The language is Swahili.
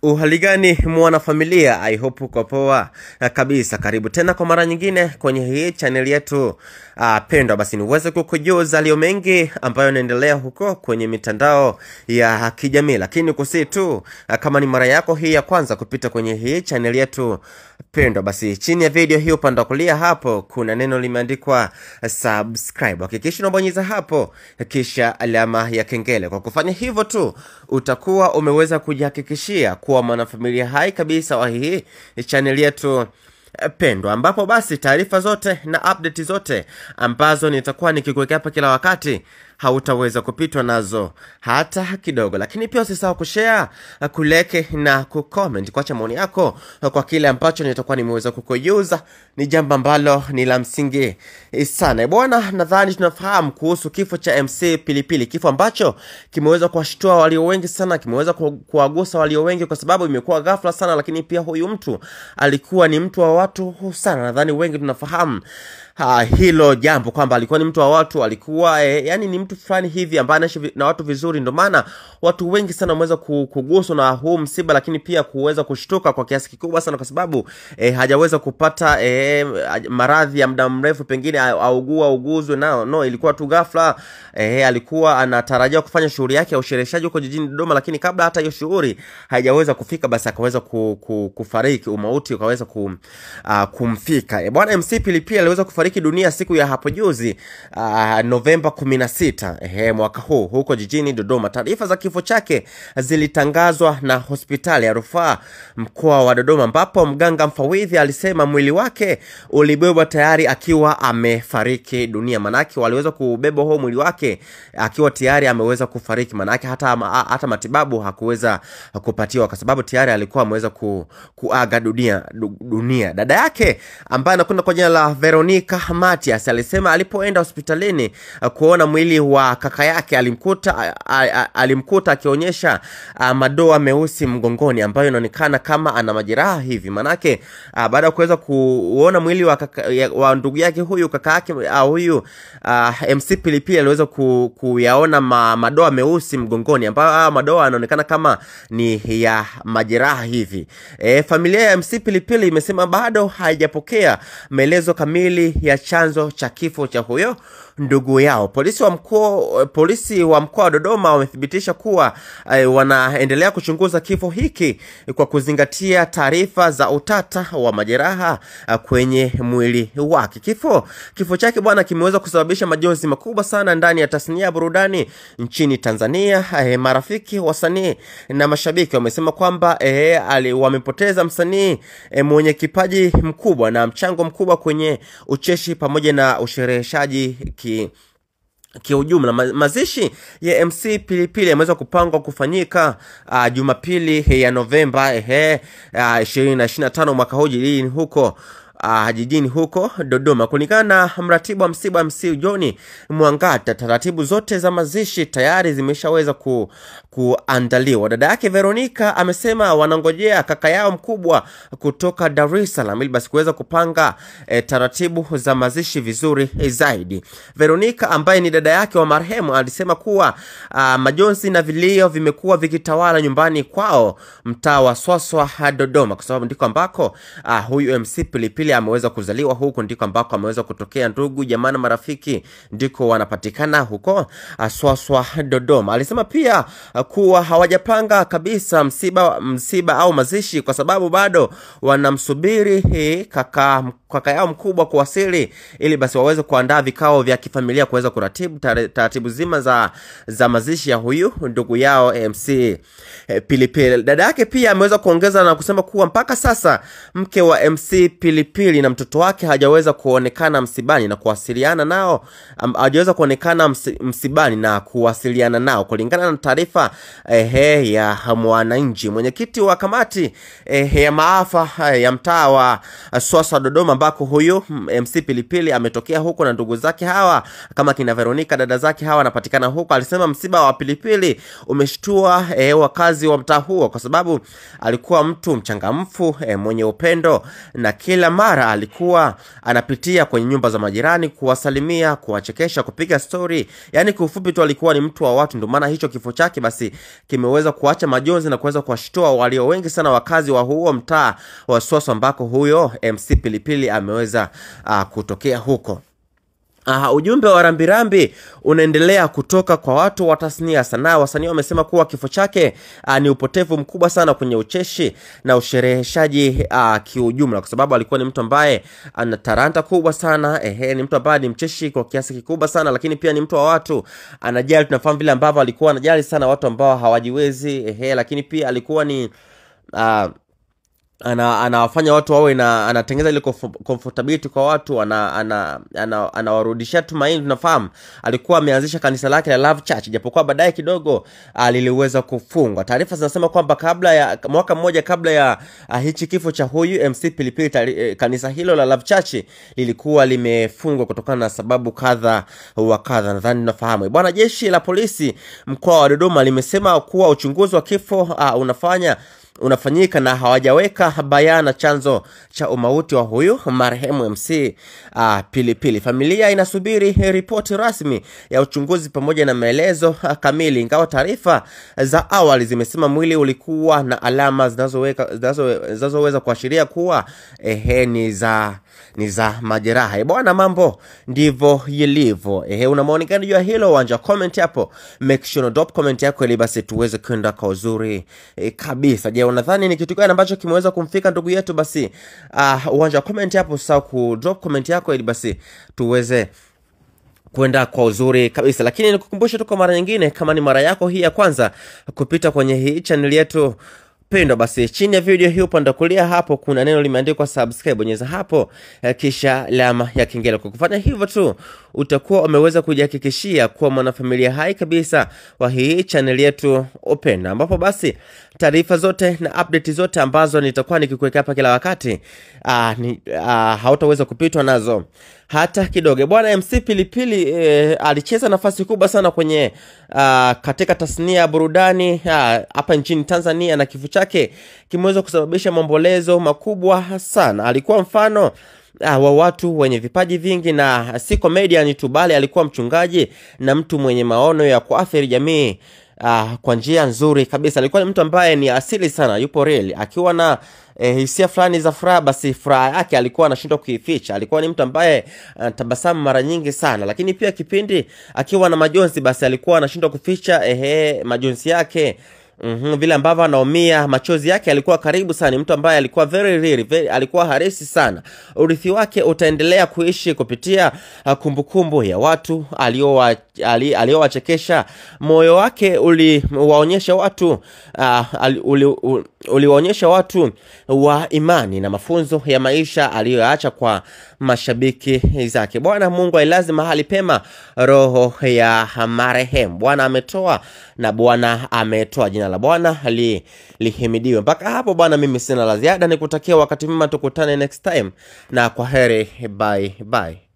Uhali gani mwana familia, I hope uko poa kabisa. Karibu tena kwa mara nyingine kwenye hii channel yetu pendwa. Basi niweze kukujuza yaliyo mengi ambayo yanaendelea huko kwenye mitandao ya kijamii. Lakini kusi tu kama ni mara yako hii ya kwanza kupita kwenye hii channel yetu pendwa, basi chini ya video hii upande wa kulia hapo kuna neno limeandikwa subscribe. Hakikisha unabonyeza hapo kisha alama ya kengele. Kwa kufanya hivyo tu utakuwa umeweza kujihakikishia kuwa mwanafamilia hai kabisa wa hii channel yetu pendwa, ambapo basi taarifa zote na update zote ambazo nitakuwa nikikuwekea hapa kila wakati hautaweza kupitwa nazo hata kidogo. Lakini pia usisahau kushare, kulike na kucomment, kuacha maoni yako kwa kile ambacho nitakuwa nimeweza kukujuza. Ni jambo ambalo ni la msingi sana. Bwana, nadhani tunafahamu kuhusu kifo cha MC Pilipili, kifo ambacho kimeweza kuwashtua walio wengi sana, kimeweza kuwagusa walio wengi kwa sababu imekuwa ghafla sana. Lakini pia huyu mtu alikuwa ni mtu wa watu sana. Nadhani wengi tunafahamu hilo jambo kwamba alikuwa ni mtu wa watu, alikuwa yani ni mtu fulani hivi ambaye anaishi na watu vizuri. Ndio maana watu wengi sana wameweza kuguswa na huu msiba, lakini pia kuweza kushtuka kwa kiasi kikubwa sana kwa sababu hajaweza kupata maradhi ya muda mrefu, pengine auguzwe no, ilikuwa tu ghafla. Alikuwa anatarajia kufanya shughuli yake ya ushereheshaji huko jijini Dodoma, lakini kabla hata hiyo shughuli haijaweza kufika basi akaweza kufariki, umauti ukaweza kumfika. Bwana MC Pilipili aliweza kufariki dunia siku ya hapo juzi Novemba 16 mwaka huu huko jijini Dodoma. Taarifa za kifo chake zilitangazwa na hospitali ya rufaa mkoa wa Dodoma, ambapo mganga mfawidhi alisema mwili wake ulibebwa tayari akiwa amefariki dunia. Manake waliweza kubeba huo mwili wake akiwa tayari ameweza kufariki, manake hata matibabu hakuweza kupatiwa kwa sababu tayari alikuwa ameweza kuaga dunia. Dada yake ambaye anakwenda kwa jina la Veronica Matias alisema alipoenda hospitalini kuona mwili wa kaka yake alimkuta akionyesha madoa meusi mgongoni ambayo inaonekana kama ana majeraha hivi. Manake baada ya kuweza kuona mwili wa ndugu yake huyu, kaka yake huyu MC Pilipili aliweza kuyaona madoa meusi mgongoni ambayo madoa yanaonekana kama ni ya majeraha hivi. Familia ya MC Pilipili imesema bado haijapokea maelezo kamili ya chanzo cha kifo cha huyo ndugu yao. Polisi wa mkoa wa Dodoma wamethibitisha kuwa wanaendelea kuchunguza kifo hiki kwa kuzingatia taarifa za utata wa majeraha kwenye mwili wake. Kifo chake bwana kimeweza kusababisha majonzi makubwa sana ndani ya tasnia ya burudani nchini Tanzania. Marafiki, wasanii na mashabiki wamesema kwamba wamepoteza msanii mwenye kipaji mkubwa na mchango mkubwa kwenye ucheshi pamoja na ushereheshaji kiujumla. Mazishi ya MC Pilipili yameweza kupangwa kufanyika Jumapili ya Novemba 2025 mwaka huu jijini huko Dodoma. Kulingana na mratibu wa msiba MC John Mwangata, taratibu zote za mazishi tayari zimeshaweza kuandaliwa. Dada yake Veronica amesema wanangojea kaka yao mkubwa kutoka Dar es Salaam ili basi kuweza kupanga taratibu za mazishi vizuri zaidi. Veronica ambaye ni dada yake wa marehemu alisema kuwa majonzi na vilio vimekuwa vikitawala nyumbani kwao mtaa wa Swaswa Dodoma, kwa sababu ndiko ambako huyu MC Pilipili ameweza kuzaliwa, huko ndiko ambako ameweza kutokea. Ndugu jamaa na marafiki ndiko wanapatikana huko Swaswa Dodoma. Alisema pia kuwa hawajapanga kabisa msiba au mazishi kwa sababu bado wanamsubiri kaka yao mkubwa kuwasili ili basi waweze kuandaa vikao vya kifamilia kuweza kuratibu taratibu zima za mazishi ya huyu ndugu yao MC Pilipili. Dada yake pia ameweza kuongeza na kusema kuwa mpaka sasa mke wa MC Pilipili na mtoto wake hajaweza kuonekana msibani na kuwasiliana nao, nao kulingana na taarifa ya Mwananchi. Mwenyekiti wa kamati ya maafa ya mtaa wa Swaswa Dodoma ambako huyu MC Pilipili ametokea huko na ndugu zake hawa kama kina Veronica, dada zake hawa wanapatikana huko, alisema msiba wa Pilipili umeshtua wakazi wa mtaa huo kwa sababu alikuwa mtu mchangamfu, mwenye upendo na kila mara mara alikuwa anapitia kwenye nyumba za majirani kuwasalimia, kuwachekesha, kupiga story. Yani kwa ufupi tu alikuwa ni mtu wa watu. Ndio maana hicho kifo chake basi kimeweza kuacha majonzi na kuweza kuwashtua walio wengi sana wakazi wa huo mtaa wa Swaso ambako huyo MC Pilipili ameweza kutokea huko. Ujumbe wa rambirambi unaendelea kutoka kwa watu wa tasnia ya sanaa. Wasanii wamesema kuwa kifo chake ni upotevu mkubwa sana kwenye ucheshi na ushereheshaji kiujumla, kwa sababu alikuwa ni mtu ambaye ana talanta kubwa sana. Ni mtu ambaye ni mcheshi kwa kiasi kikubwa sana, lakini pia ni mtu wa watu, anajali. Tunafahamu vile ambavyo alikuwa anajali sana watu ambao hawajiwezi. Lakini pia alikuwa ni anawafanya watu wawe na anatengeneza ile comfortability kwa watu, anawarudishia tumaini. Tunafahamu alikuwa ameanzisha kanisa lake la Love Church, japokuwa baadaye kidogo liliweza kufungwa. Taarifa zinasema kwamba mwaka mmoja kabla ya hichi kifo cha huyu MC Pilipili, kanisa hilo la Love Church lilikuwa limefungwa kutokana na sababu kadha wa kadha. Nadhani tunafahamu bwana. Jeshi la polisi mkoa wa Dodoma limesema kuwa uchunguzi wa kifo unafanyika na hawajaweka bayana chanzo cha umauti wa huyu marehemu MC Pilipili. Familia inasubiri ripoti rasmi ya uchunguzi pamoja na maelezo kamili, ingawa taarifa za awali zimesema mwili ulikuwa na alama zinazoweza kuashiria kuwa ni za majeraha. Bwana, mambo ndivyo yalivyo. Una maoni gani juu ya hilo? Uwanja comment hapo, make sure drop comment yako ili basi tuweze kwenda kwa uzuri kabisa. Je, unadhani ni kitu gani ambacho kimeweza kumfika ndugu yetu? Basi uwanja comment hapo, usahau ku drop comment yako ili basi tuweze kwenda kwa uzuri kabisa. Lakini nikukumbusha tu kwa mara nyingine, kama ni mara yako hii ya kwanza kupita kwenye hii channel yetu pendwa, basi chini ya video hii upande kulia hapo kuna neno limeandikwa subscribe. Bonyeza hapo kisha alama ya kengele. Kwa kufanya hivyo tu utakuwa umeweza kujihakikishia kuwa mwanafamilia hai kabisa wa hii channel yetu upenda, ambapo basi taarifa zote na update zote ambazo nitakuwa nikikuweka hapa kila wakati hautaweza kupitwa nazo hata kidogo. Bwana, MC Pilipili alicheza nafasi kubwa sana kwenye katika tasnia ya burudani hapa nchini Tanzania, na kifo chake kimeweza kusababisha maombolezo makubwa sana. Alikuwa mfano wa watu wenye vipaji vingi, na si comedian tu bali alikuwa mchungaji na mtu mwenye maono ya kuathiri jamii kwa njia nzuri kabisa. Alikuwa ni mtu ambaye ni asili sana, yupo real, akiwa na hisia fulani za furaha, basi furaha yake alikuwa anashindwa kuificha. Alikuwa ni mtu ambaye tabasamu mara nyingi sana, lakini pia kipindi akiwa na majonzi, basi alikuwa anashindwa kuficha majonzi yake. Vile ambavyo anaumia, machozi yake alikuwa karibu sana. Ni mtu ambaye alikuwa very alikuwa harisi sana. Urithi wake utaendelea kuishi kupitia kumbukumbu ya watu aliowachekesha. Moyo wake uliwaonyesha watu wa imani na mafunzo ya maisha aliyoacha kwa mashabiki zake. Bwana Mungu ailaze mahali pema roho ya marehemu. Bwana ametoa na Bwana ametoa, jina la Bwana lihimidiwe. Mpaka hapo bwana, mimi sina la ziada, nikutakia wakati mwema, tukutane next time na kwaheri, bye.